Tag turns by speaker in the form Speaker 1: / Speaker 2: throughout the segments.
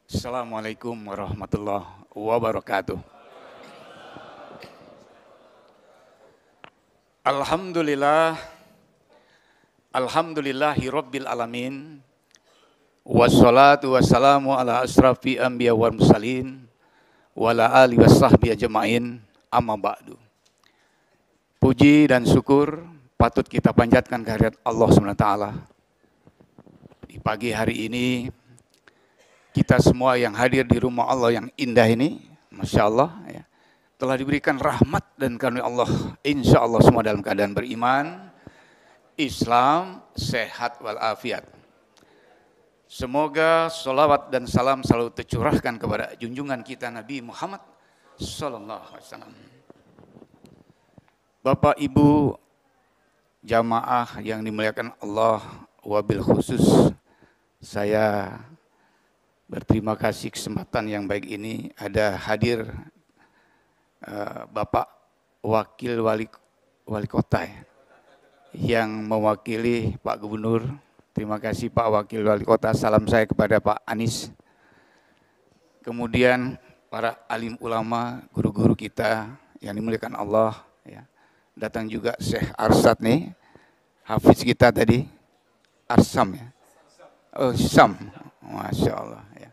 Speaker 1: Assalamualaikum warahmatullahi wabarakatuh. Alhamdulillah, alhamdulillahi rabbil alamin. Wassalatu wassalamu ala asrafi anbiya wal mursalin wa ala alihi wasahbihi ajma'in, amma ba'du. Puji dan syukur patut kita panjatkan kehadirat Allah SWT. Di pagi hari ini kita semua yang hadir di rumah Allah yang indah ini, Masya Allah, ya, telah diberikan rahmat dan karunia Allah. Insya Allah semua dalam keadaan beriman, Islam, sehat walafiat. Semoga sholawat dan salam selalu tercurahkan kepada junjungan kita Nabi Muhammad Sallallahu Alaihi Wasallam. Bapak Ibu jamaah yang dimuliakan Allah, wabil khusus saya berterima kasih kesempatan yang baik ini ada hadir Bapak Wakil Wali Kota yang mewakili Pak Gubernur. Terima kasih Pak Wakil Wali Kota. Salam saya kepada Pak Anies. Kemudian para alim ulama, guru-guru kita yang dimuliakan Allah. Ya. Datang juga Syekh Arsad nih, hafiz kita tadi, Arsam ya. Oh Sam, Masya Allah. Ya.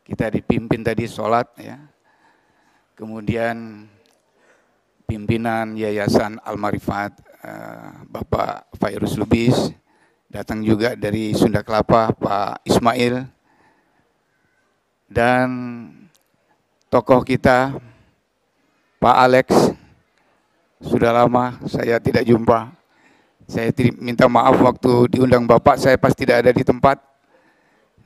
Speaker 1: Kita dipimpin tadi sholat ya. Kemudian pimpinan Yayasan Al-Marifat Bapak Fairuz Lubis, datang juga dari Sunda Kelapa Pak Ismail, dan tokoh kita Pak Alex. Sudah lama saya tidak jumpa. Saya minta maaf waktu diundang Bapak saya pas tidak ada di tempat.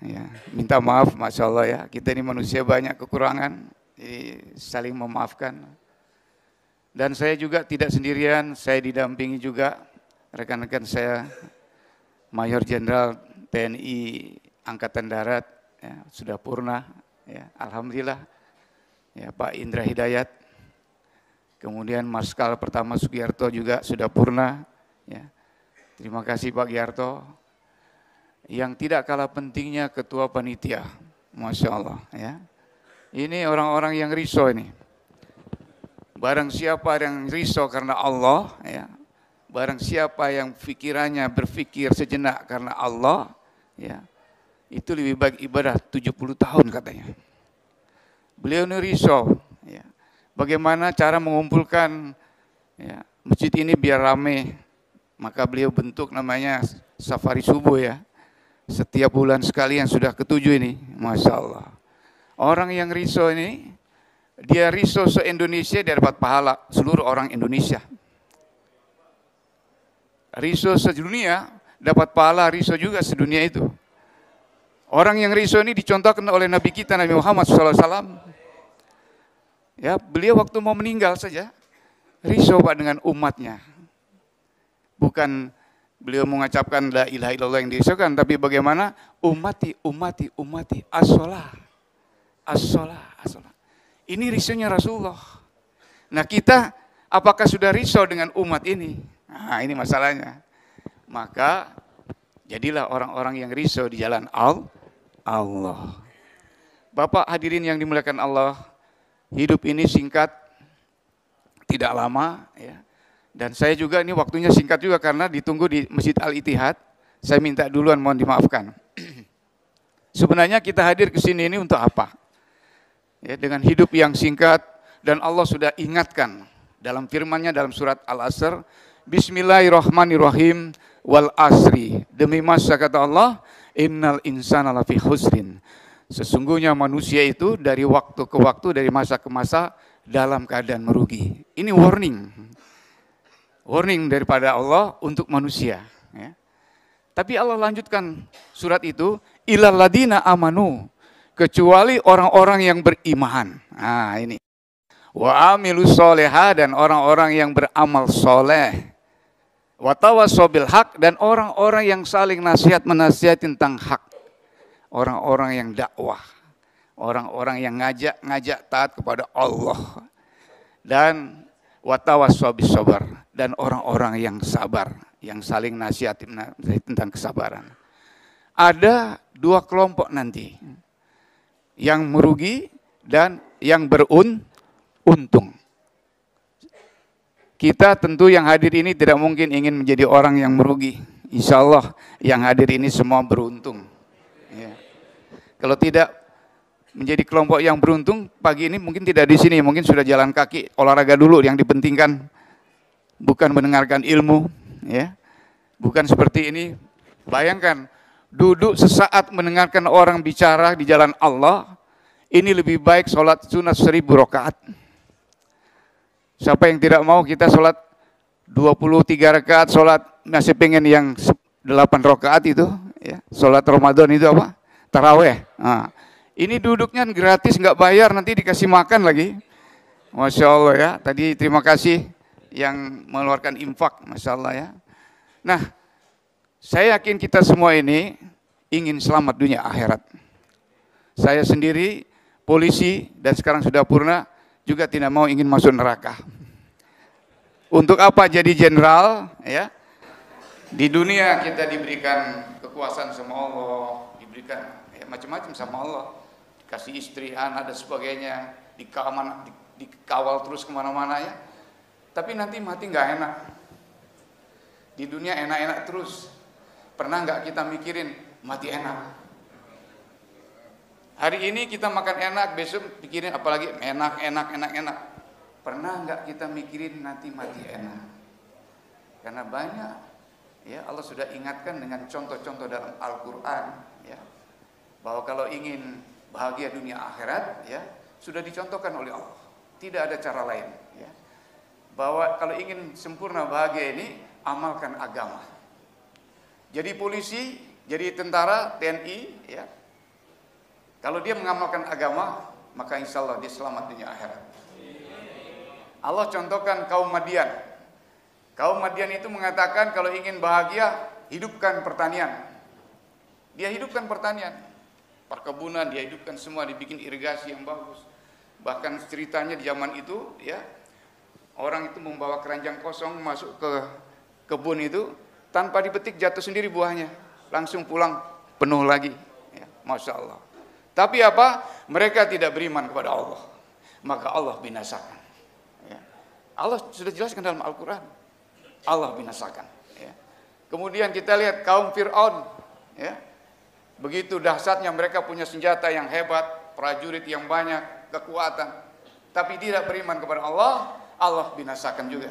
Speaker 1: Ya, minta maaf, Masya Allah ya, kita ini manusia banyak kekurangan, jadi saling memaafkan. Dan saya juga tidak sendirian, saya didampingi juga rekan-rekan saya, Mayor Jenderal TNI Angkatan Darat, ya, sudah purna, ya, Alhamdulillah, ya, Pak Indra Hidayat, kemudian Marskal Pertama Sugiarto juga sudah purna, ya. Terima kasih Pak Giarto. Yang tidak kalah pentingnya Ketua Panitia, Masya Allah ya. Ini orang-orang yang risau ini. Barang siapa yang risau karena Allah ya, barang siapa yang pikirannya berpikir sejenak karena Allah ya, itu lebih baik ibadah 70 tahun katanya. Beliau ini risau ya. Bagaimana cara mengumpulkan ya, masjid ini biar rame. Maka beliau bentuk namanya Safari Subuh ya. Setiap bulan sekali yang sudah ketujuh ini, Masya Allah. Orang yang risau ini, dia risau se-Indonesia, dia dapat pahala seluruh orang Indonesia. Risau sedunia, dapat pahala risau juga sedunia itu. Orang yang risau ini dicontohkan oleh Nabi kita, Nabi Muhammad SAW. Ya, beliau waktu mau meninggal saja, risau Pak dengan umatnya. Bukan beliau mengucapkan la ilaha illallah yang dirisaukan, tapi bagaimana umati, as-sholah, as-sholah, as-sholah. Ini risaunya Rasulullah. Nah kita, apakah sudah risau dengan umat ini? Nah ini masalahnya. Maka, jadilah orang-orang yang risau di jalan Allah. Bapak hadirin yang dimuliakan Allah, hidup ini singkat, tidak lama ya. Dan saya juga ini waktunya singkat juga karena ditunggu di Masjid Al-Ittihad. Saya minta duluan, mohon dimaafkan. Sebenarnya kita hadir ke sini ini untuk apa? Ya, dengan hidup yang singkat dan Allah sudah ingatkan dalam firman-Nya dalam surat Al-Asr, Bismillahirrahmanirrahim wal asri. Demi masa kata Allah, innal insana lafi khusrin. Sesungguhnya manusia itu dari waktu ke waktu, dari masa ke masa dalam keadaan merugi. Ini warning. Warning daripada Allah untuk manusia. Ya. Tapi Allah lanjutkan surat itu, ilal ladina amanu, kecuali orang-orang yang beriman. Nah ini. Wa amilus soleha, dan orang-orang yang beramal soleh. Wa tawassaw bil haq, dan orang-orang yang saling nasihat tentang hak. Orang-orang yang dakwah. Orang-orang yang ngajak taat kepada Allah. Dan wa tawassaw bis sabar, dan orang-orang yang sabar, yang saling nasihat tentang kesabaran. Ada dua kelompok nanti yang merugi dan yang beruntung. Kita tentu yang hadir ini tidak mungkin ingin menjadi orang yang merugi. Insya Allah yang hadir ini semua beruntung. Ya. Kalau tidak menjadi kelompok yang beruntung, pagi ini mungkin tidak di sini, mungkin sudah jalan kaki, olahraga dulu. Yang dipentingkan bukan mendengarkan ilmu, ya, bukan seperti ini. Bayangkan duduk sesaat mendengarkan orang bicara di jalan Allah, ini lebih baik sholat sunat 1000 rakaat. Siapa yang tidak mau kita sholat 23 rakaat, sholat masih pengen yang 8 rakaat itu, ya, sholat Ramadan itu apa? Taraweh. Nah, ini duduknya gratis, nggak bayar, nanti dikasih makan lagi. Masya Allah ya, tadi terima kasih yang mengeluarkan infak, Masya Allah ya. Nah, saya yakin kita semua ini ingin selamat dunia akhirat. Saya sendiri, polisi, dan sekarang sudah purna, juga tidak mau ingin masuk neraka. Untuk apa jadi jenderal? Ya, di dunia kita diberikan kekuasaan sama Allah, diberikan ya, macam-macam sama Allah, dikasih istri, anak dan sebagainya, dikawal terus kemana-mana ya. Tapi nanti mati nggak enak. Di dunia enak-enak terus. Pernah nggak kita mikirin mati enak? Hari ini kita makan enak, besok pikirin apalagi enak. Pernah nggak kita mikirin nanti mati enak? Karena banyak, ya Allah sudah ingatkan dengan contoh-contoh dalam Al-Quran, ya, bahwa kalau ingin bahagia dunia akhirat, ya sudah dicontohkan oleh Allah. Tidak ada cara lain, ya. Bahwa kalau ingin sempurna bahagia ini, amalkan agama. Jadi polisi, jadi tentara, TNI, ya. Kalau dia mengamalkan agama, maka insya Allah dia selamat dunia akhirat. Allah contohkan kaum Madian. Kaum Madian itu mengatakan kalau ingin bahagia, hidupkan pertanian. Dia hidupkan pertanian, perkebunan, dia hidupkan semua, dibikin irigasi yang bagus. Bahkan ceritanya di zaman itu, ya, orang itu membawa keranjang kosong masuk ke kebun itu, tanpa dipetik jatuh sendiri buahnya, langsung pulang penuh lagi. Ya, Masya Allah. Tapi apa? Mereka tidak beriman kepada Allah, maka Allah binasakan. Ya. Allah sudah jelaskan dalam Al-Quran, Allah binasakan. Ya. Kemudian kita lihat kaum Fir'aun, ya, begitu dahsyatnya mereka punya senjata yang hebat, prajurit yang banyak, kekuatan, tapi tidak beriman kepada Allah, Allah binasakan juga.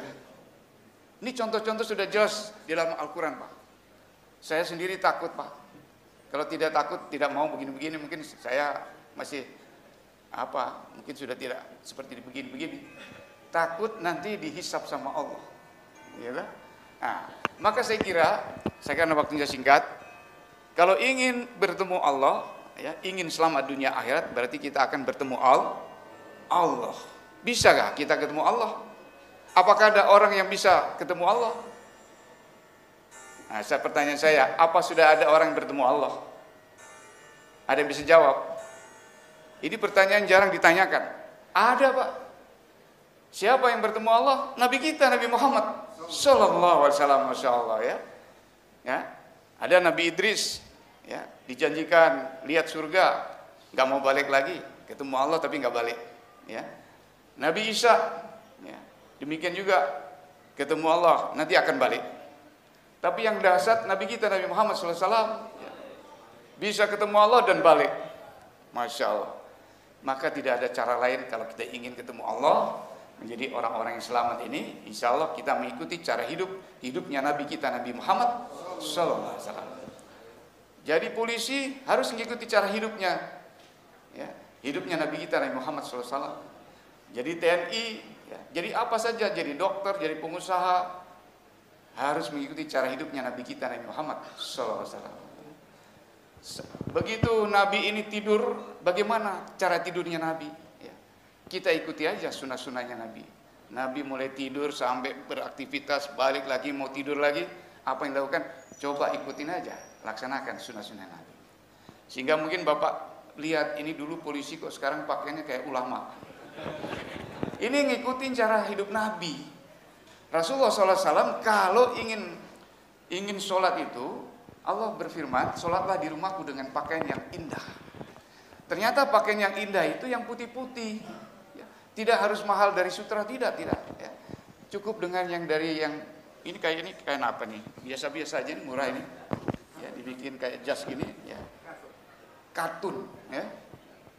Speaker 1: Ini contoh-contoh sudah jelas di dalam Al-Quran, Pak. Saya sendiri takut, Pak. Kalau tidak takut, tidak mau begini-begini, mungkin saya masih mungkin sudah tidak seperti begini-begini. Takut nanti dihisap sama Allah, ya kan? Nah, maka saya kira, karena waktunya singkat, kalau ingin bertemu Allah, ya, ingin selamat dunia akhirat, berarti kita akan bertemu Allah. Bisakah kita ketemu Allah? Apakah ada orang yang bisa ketemu Allah? Nah, pertanyaan saya, apa sudah ada orang yang bertemu Allah? Ada yang bisa jawab? Ini pertanyaan jarang ditanyakan. Ada, Pak. Siapa yang bertemu Allah? Nabi kita, Nabi Muhammad Sallallahu Alaihi Wasallam, Masya Allah ya. Ya, ada Nabi Idris, ya, dijanjikan lihat surga, nggak mau balik lagi, ketemu Allah tapi nggak balik. Ya, Nabi Isa, ya, demikian juga ketemu Allah, nanti akan balik. Tapi yang dahsyat Nabi kita Nabi Muhammad SAW, ya, bisa ketemu Allah dan balik, Masya Allah. Maka tidak ada cara lain kalau kita ingin ketemu Allah, menjadi orang-orang yang selamat ini. Insya Allah kita mengikuti cara hidupnya Nabi kita Nabi Muhammad SAW. Jadi polisi harus mengikuti cara hidupnya, ya, hidupnya Nabi kita Nabi Muhammad SAW. Jadi TNI, ya, jadi apa saja, jadi dokter, jadi pengusaha, harus mengikuti cara hidupnya Nabi kita Nabi Muhammad SAW. Begitu Nabi ini tidur, bagaimana cara tidurnya Nabi? Ya, kita ikuti aja sunnah-sunnahnya Nabi. Nabi mulai tidur sampai beraktivitas, balik lagi mau tidur lagi, apa yang dilakukan? Coba ikutin aja, laksanakan sunnah-sunnah Nabi. Sehingga mungkin Bapak lihat ini dulu polisi kok sekarang pakainya kayak ulama. Ini ngikutin cara hidup Nabi. Rasulullah SAW kalau ingin sholat itu, Allah berfirman, sholatlah di rumahku dengan pakaian yang indah. Ternyata pakaian yang indah itu yang putih-putih. Ya. Tidak harus mahal dari sutra, tidak. Ya. Cukup dengan yang dari yang ini kayak apa nih? Biasa-biasa aja, murah ini. Ya, dibikin kayak jas gini. Ya. Katun, ya.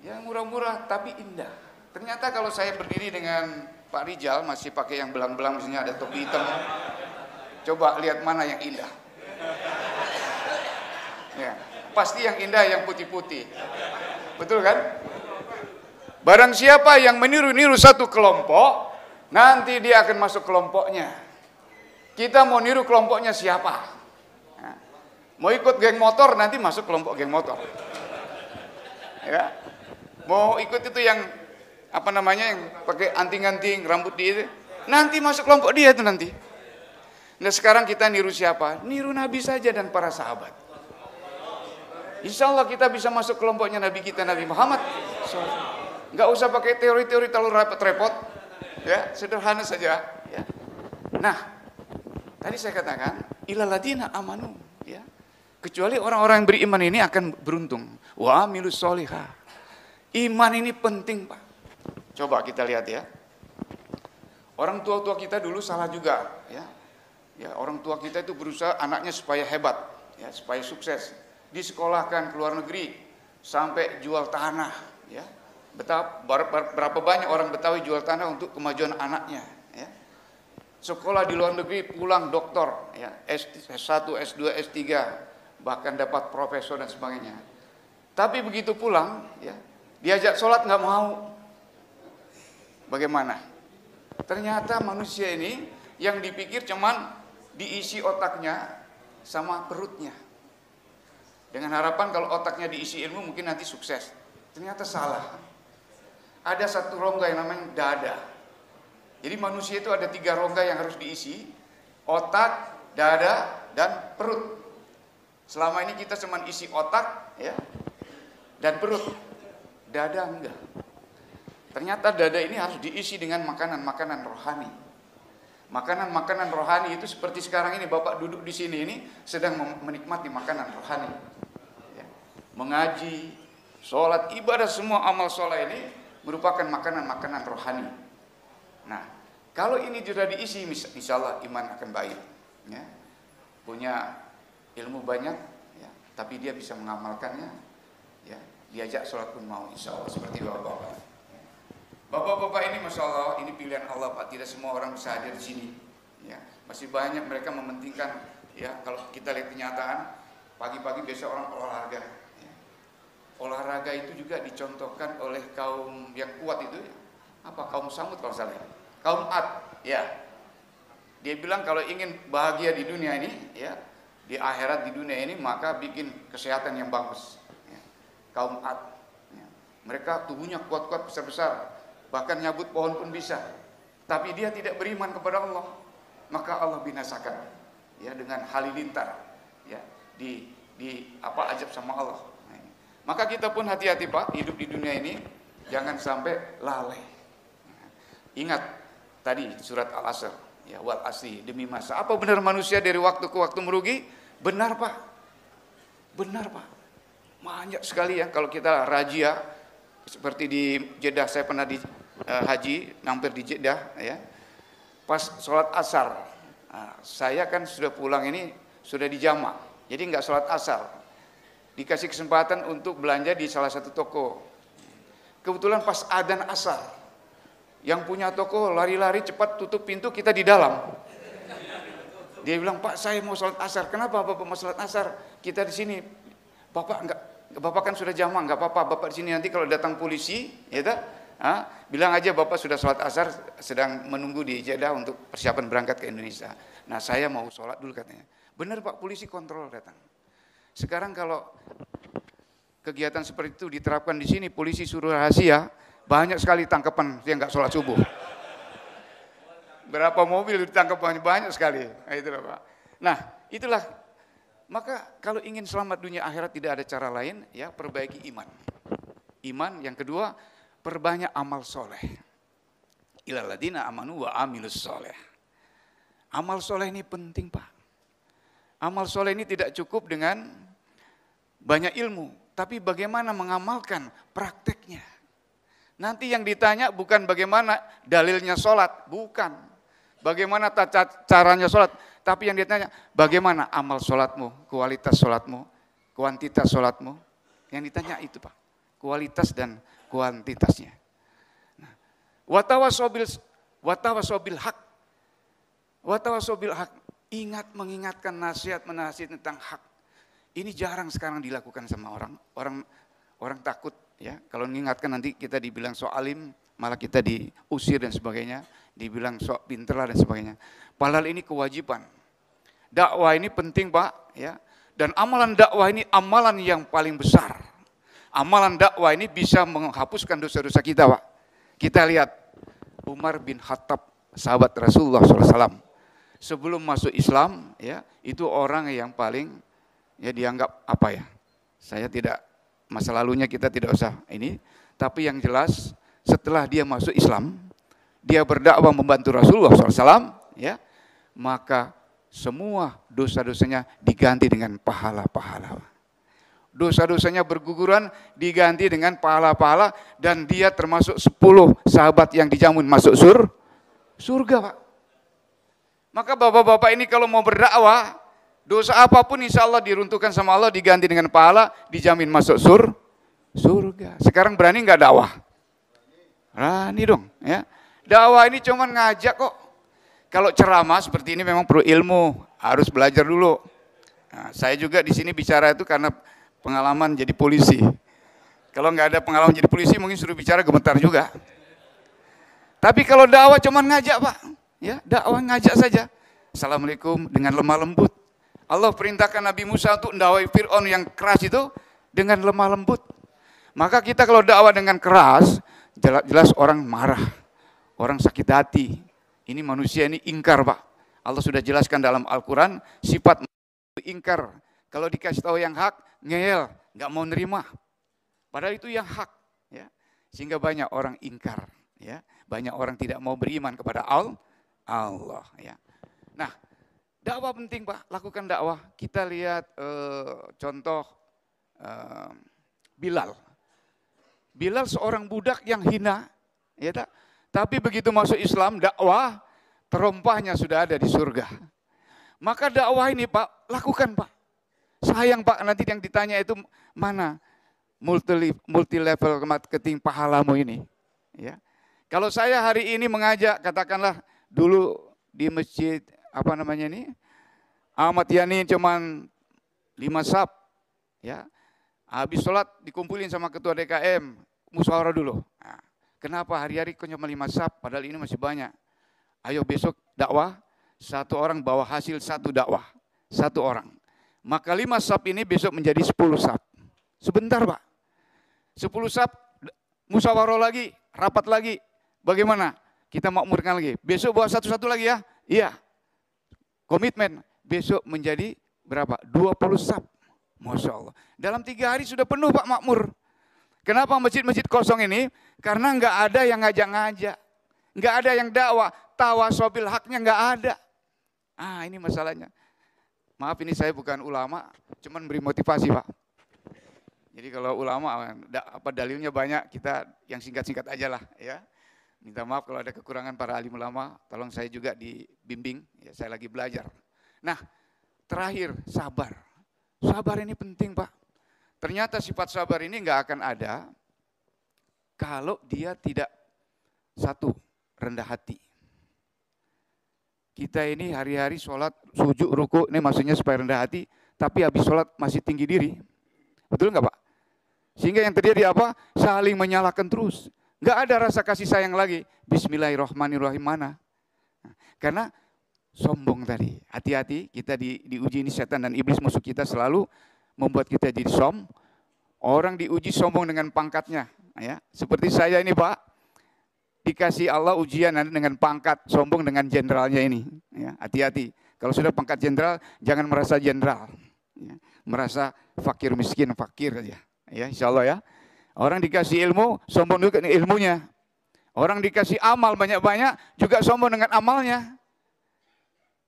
Speaker 1: Yang murah-murah tapi indah. Ternyata kalau saya berdiri dengan Pak Rijal masih pakai yang belang-belang, misalnya ada topi hitam. Coba lihat mana yang indah. Ya, pasti yang indah yang putih-putih. Betul kan? Barang siapa yang meniru-niru satu kelompok, nanti dia akan masuk kelompoknya. Kita mau niru kelompoknya siapa? Nah, mau ikut geng motor, nanti masuk kelompok geng motor. Ya. Mau ikut itu yang apa namanya, yang pakai anting-anting rambut dia itu, nanti masuk kelompok dia itu nanti. Nah, sekarang kita niru siapa? Niru Nabi saja dan para sahabat. Insya Allah kita bisa masuk kelompoknya Nabi kita, Nabi Muhammad. Nggak usah pakai teori-teori terlalu repot-repot, ya, sederhana saja. Ya. Nah, tadi saya katakan ilaladina amanu, ya. Kecuali orang-orang yang beriman ini akan beruntung. Wa amilus solihah. Iman ini penting, Pak. Coba kita lihat ya. Orang tua-tua kita dulu salah juga, ya. Ya, orang tua kita itu berusaha anaknya supaya hebat, ya, supaya sukses. Disekolahkan ke luar negeri sampai jual tanah, ya. Berapa banyak orang Betawi jual tanah untuk kemajuan anaknya, ya. Sekolah di luar negeri, pulang doktor, ya, S1, S2, S3, bahkan dapat profesor dan sebagainya. Tapi begitu pulang, ya, diajak sholat nggak mau. Bagaimana? Ternyata manusia ini yang dipikir cuman diisi otaknya sama perutnya. Dengan harapan kalau otaknya diisi ilmu mungkin nanti sukses. Ternyata salah. Ada satu rongga yang namanya dada. Jadi manusia itu ada 3 rongga yang harus diisi. Otak, dada, dan perut. Selama ini kita cuma isi otak, ya, dan perut. Dada enggak. Ternyata dada ini harus diisi dengan makanan-makanan rohani. Makanan-makanan rohani itu seperti sekarang ini Bapak duduk di sini ini sedang menikmati makanan rohani. Ya. Mengaji, sholat, ibadah, semua amal sholat ini merupakan makanan-makanan rohani. Nah, kalau ini sudah diisi, insya Allah iman akan baik. Ya. Punya ilmu banyak, ya, tapi dia bisa mengamalkannya. Ya. Diajak sholat pun mau, insya Allah, seperti Bapak-Bapak. Bapak-bapak ini Masya Allah, ini pilihan Allah Pak, tidak semua orang bisa hadir di sini. Ya, masih banyak mereka mementingkan, ya, kalau kita lihat kenyataan, pagi-pagi biasa orang olahraga. Ya. Olahraga itu juga dicontohkan oleh kaum yang kuat itu, ya. Apa, kaum Samud kalau salah, kaum Ad, ya. Dia bilang kalau ingin bahagia di dunia ini, ya, di akhirat di dunia ini, maka bikin kesehatan yang bagus. Ya. Kaum Ad, ya. Mereka tubuhnya kuat-kuat, besar-besar. Bahkan nyabut pohon pun bisa. Tapi dia tidak beriman kepada Allah, maka Allah binasakan, ya, dengan halilintar, ya, di apa ajab sama Allah. Nah, maka kita pun hati-hati Pak, hidup di dunia ini jangan sampai lalai. Nah, ingat tadi surat Al-Asr, ya, wal asri, demi masa. Apa benar manusia dari waktu ke waktu merugi? Benar Pak. Benar Pak. Banyak sekali ya kalau kita razia seperti di Jeddah, saya pernah di haji, hampir di Jeddah, ya. Pas sholat asar, nah, saya kan sudah pulang ini sudah di jamak, jadi nggak sholat asar. Dikasih kesempatan untuk belanja di salah satu toko. Kebetulan pas adzan asar, yang punya toko lari-lari cepat tutup pintu, kita di dalam. Dia bilang, Pak saya mau sholat asar. Kenapa Bapak mau sholat asar? Kita di sini. Bapak kan sudah jamak, nggak apa-apa. Bapak di sini nanti kalau datang polisi, ya tak? Bilang aja Bapak sudah sholat asar, sedang menunggu di Jeddah untuk persiapan berangkat ke Indonesia. Nah saya mau sholat dulu katanya. Benar Pak, polisi kontrol datang. Sekarang kalau kegiatan seperti itu diterapkan di sini, polisi suruh rahasia, banyak sekali tangkapan yang nggak sholat subuh. Berapa mobil ditangkap banyak sekali. Nah, itulah Pak. Nah itulah. Maka kalau ingin selamat dunia akhirat tidak ada cara lain, ya, perbaiki iman. Iman, yang kedua, perbanyak amal soleh. Ilaladina amanu wa amilus soleh. Amal soleh ini penting Pak. Amal soleh ini tidak cukup dengan banyak ilmu. tapi bagaimana mengamalkan prakteknya. Nanti yang ditanya bukan bagaimana dalilnya sholat, bukan. Bagaimana caranya sholat, tapi yang ditanya bagaimana amal sholatmu, kualitas sholatmu, kuantitas sholatmu. Yang ditanya itu Pak, kualitas dan kuantitasnya. Nah, watawasobil hak, ingat mengingatkan nasihat tentang hak. Ini jarang sekarang dilakukan sama orang takut ya. Kalau mengingatkan nanti kita dibilang sok alim, malah kita diusir dan sebagainya, dibilang sok pinter lah dan sebagainya. Padahal ini kewajiban. Dakwah ini penting Pak ya. Dan amalan dakwah ini amalan yang paling besar. Amalan dakwah ini bisa menghapuskan dosa-dosa kita Pak. Kita lihat Umar bin Khattab, sahabat Rasulullah SAW. Sebelum masuk Islam ya, itu orang yang paling ya dianggap apa ya? Saya tidak, masa lalunya kita tidak usah ini, tapi yang jelas setelah dia masuk Islam, dia berdakwah membantu Rasulullah SAW, ya, maka semua dosa-dosanya diganti dengan pahala-pahala. Dosa-dosanya berguguran diganti dengan pahala-pahala, dan dia termasuk 10 sahabat yang dijamin masuk surga Pak. Maka bapak-bapak ini kalau mau berdakwah, dosa apapun insya Allah diruntuhkan sama Allah, diganti dengan pahala, dijamin masuk surga. Sekarang berani nggak dakwah? Berani dong ya. Dakwah ini cuma ngajak kok. Kalau ceramah seperti ini memang perlu ilmu, harus belajar dulu. Nah, saya juga di sini bicara itu karena pengalaman jadi polisi. Kalau nggak ada pengalaman jadi polisi mungkin suruh bicara gemetar juga. Tapi kalau dakwah cuma ngajak Pak, ya dakwah ngajak saja. Assalamualaikum dengan lemah lembut. Allah perintahkan Nabi Musa untuk mendakwai Fir'aun yang keras itu dengan lemah lembut. Maka kita kalau dakwah dengan keras, jelas orang marah, orang sakit hati. Ini manusia ini ingkar Pak. Allah sudah jelaskan dalam Al-Quran, sifat ingkar. Kalau dikasih tahu yang hak, ngeyel, nggak mau nerima. Padahal itu yang hak. Ya. Sehingga banyak orang ingkar. Ya. Banyak orang tidak mau beriman kepada Allah. Ya. Nah, dakwah penting Pak, lakukan dakwah. Kita lihat contoh Bilal. Bilal seorang budak yang hina, ya tak? Tapi begitu masuk Islam, dakwah, terompahnya sudah ada di surga. Maka dakwah ini Pak, lakukan Pak. Sayang Pak, nanti yang ditanya itu mana multi level marketing pahalamu ini. Ya. Kalau saya hari ini mengajak, katakanlah dulu di masjid apa namanya ini, Ahmad Yani cuman 5 saf, ya. Habis sholat dikumpulin sama ketua DKM, musyawarah dulu. Nah, kenapa hari-hari kok cuma 5 saf, padahal ini masih banyak. Ayo besok dakwah, 1 orang bawa hasil 1 dakwah, 1 orang. Maka 5 saf ini besok menjadi 10 saf. Sebentar Pak, 10 saf musyawarah lagi, rapat lagi. Bagaimana? Kita makmurkan lagi. Besok bawa 1 lagi ya? Iya. Komitmen, besok menjadi berapa? 20 saf. Masya Allah. Dalam 3 hari sudah penuh Pak makmur. Kenapa masjid-masjid kosong ini? Karena nggak ada yang ngajak-ngajak. Nggak ada yang dakwah. Tawasobil haknya nggak ada. Ah ini masalahnya. Maaf ini saya bukan ulama, cuman beri motivasi Pak. Jadi kalau ulama apa dalilnya banyak, kita yang singkat-singkat aja lah ya. Minta maaf kalau ada kekurangan para alim ulama, tolong saya juga dibimbing, ya saya lagi belajar. Nah, terakhir sabar. Sabar ini penting Pak. Ternyata sifat sabar ini nggak akan ada kalau dia tidak satu, rendah hati. Kita ini hari-hari sholat, sujud, ruku, ini maksudnya supaya rendah hati, tapi habis sholat masih tinggi diri. Betul nggak Pak? Sehingga yang terjadi apa? Saling menyalahkan terus. Nggak ada rasa kasih sayang lagi. Bismillahirrahmanirrahim mana? Karena sombong tadi. Hati-hati, kita diuji ini setan dan iblis musuh kita selalu membuat kita jadi Orang diuji sombong dengan pangkatnya. Ya. Seperti saya ini Pak, dikasih Allah ujian dengan pangkat, sombong dengan jenderalnya ini. Ya, hati-hati. Kalau sudah pangkat jenderal, jangan merasa jenderal. Ya, merasa fakir miskin, fakir aja. Ya, insya Allah ya. Orang dikasih ilmu, sombong juga dengan ilmunya. Orang dikasih amal banyak-banyak, juga sombong dengan amalnya.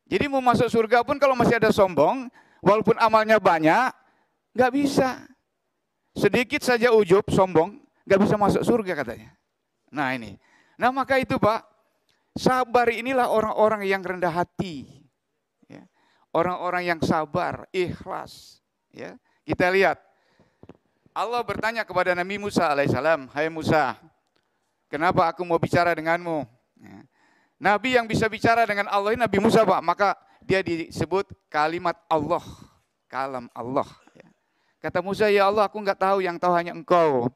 Speaker 1: Jadi mau masuk surga pun kalau masih ada sombong, walaupun amalnya banyak, nggak bisa. sedikit saja ujub, sombong, nggak bisa masuk surga katanya. Nah ini. Nah maka itu Pak, sabar inilah orang-orang yang rendah hati. Ya. Orang-orang yang sabar, ikhlas. Ya. Kita lihat, Allah bertanya kepada Nabi Musa alaihissalam, hai Musa, kenapa aku mau bicara denganmu? Ya. Nabi yang bisa bicara dengan Allah ini Nabi Musa Pak, maka dia disebut kalimat Allah, kalam Allah. Ya. Kata Musa, ya Allah aku nggak tahu, yang tahu hanya engkau.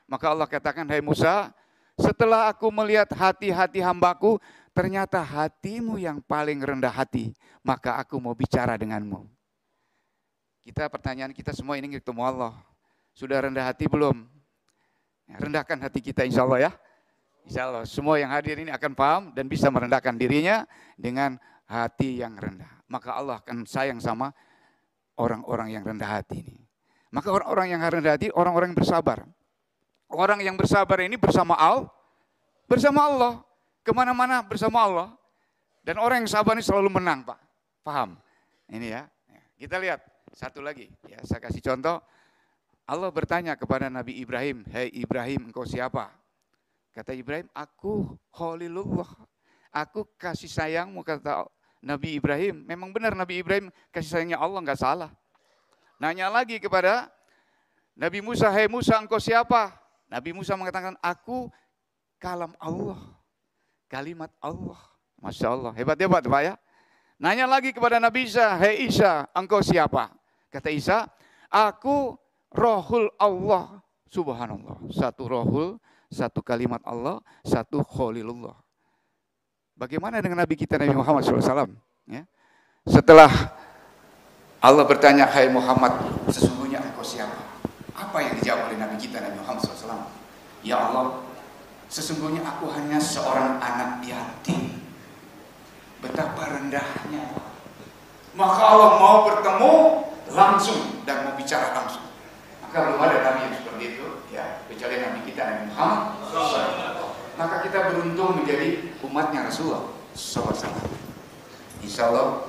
Speaker 1: Maka Allah katakan, hai Musa, setelah aku melihat hati-hati hambaku, ternyata hatimu yang paling rendah hati, maka aku mau bicara denganmu. Pertanyaan kita semua ini ketemu Allah. Sudah rendah hati belum? Rendahkan hati kita insya Allah ya. Insya Allah semua yang hadir ini akan paham dan bisa merendahkan dirinya dengan hati yang rendah. Maka Allah akan sayang sama orang-orang yang rendah hati ini. Maka orang-orang yang rendah hati, orang-orang yang bersabar. Orang yang bersabar ini bersama Allah. Kemana-mana bersama Allah. Dan orang yang sabar ini selalu menang Pak. Paham? Ini ya. Kita lihat satu lagi. Ya, saya kasih contoh. Allah bertanya kepada Nabi Ibrahim, hei Ibrahim engkau siapa? Kata Ibrahim, aku Khalilullah. Aku kasih sayangmu, kata Nabi Ibrahim. Memang benar Nabi Ibrahim kasih sayangnya Allah, enggak salah. Nanya lagi kepada Nabi Musa, hei Musa engkau siapa? Nabi Musa mengatakan, aku kalam Allah. Kalimat Allah. Masya Allah, hebat-hebat Pak ya. Nanya lagi kepada Nabi Isa, hei Isa engkau siapa? Kata Isa, aku Rohul Allah. Subhanallah. Satu rohul, satu kalimat Allah, satu Khalilullah. Bagaimana dengan Nabi kita Nabi Muhammad SAW? Ya. Setelah Allah bertanya, hai Muhammad, sesungguhnya engkau siapa? Apa yang dijawab oleh Nabi kita Nabi Muhammad SAW? Ya Allah, sesungguhnya aku hanya seorang anak yatim. Betapa rendahnya. Maka Allah mau bertemu langsung dan mau bicara langsung. Maka belum ada Nabi yang seperti itu, ya, kecuali Nabi kita Nabi Muhammad SAW. Maka kita beruntung menjadi umatnya Rasulullah SAW. Insya Allah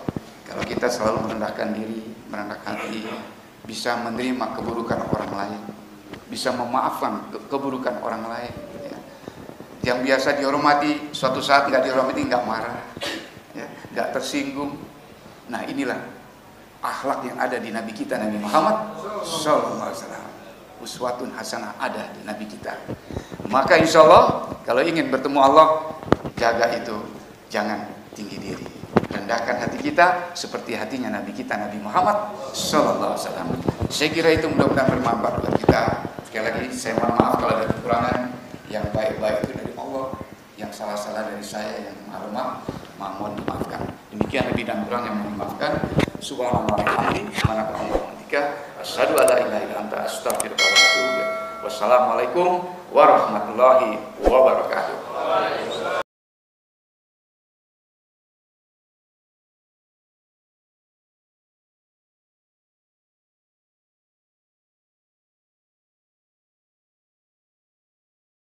Speaker 1: kalau kita selalu merendahkan diri, merendahkan hati, bisa menerima keburukan orang lain, bisa memaafkan keburukan orang lain. Ya. Yang biasa dihormati, suatu saat nggak dihormati, nggak marah, ya, nggak tersinggung. Nah inilah akhlak yang ada di Nabi kita Nabi Muhammad SAW. Uswatun hasanah ada di Nabi kita. Maka insya Allah kalau ingin bertemu Allah, jaga itu, jangan tinggi diri. Rendahkan hati kita seperti hatinya Nabi kita Nabi Muhammad SAW. Saya kira itu mudah-mudahan bermanfaat buat kita. Sekali lagi saya mohon maaf kalau ada kekurangan. Yang baik-baik itu dari Allah, yang salah-salah dari saya, yang lemah mohon dimaafkan. Demikian lebih dan kurang yang mohon dimaafkan. Subhanallah walhamdulillah. Asyhadu an la ilaha illa anta astaghfiruka wa atubu ilaik. Wassalamualaikum warahmatullahi wabarakatuh.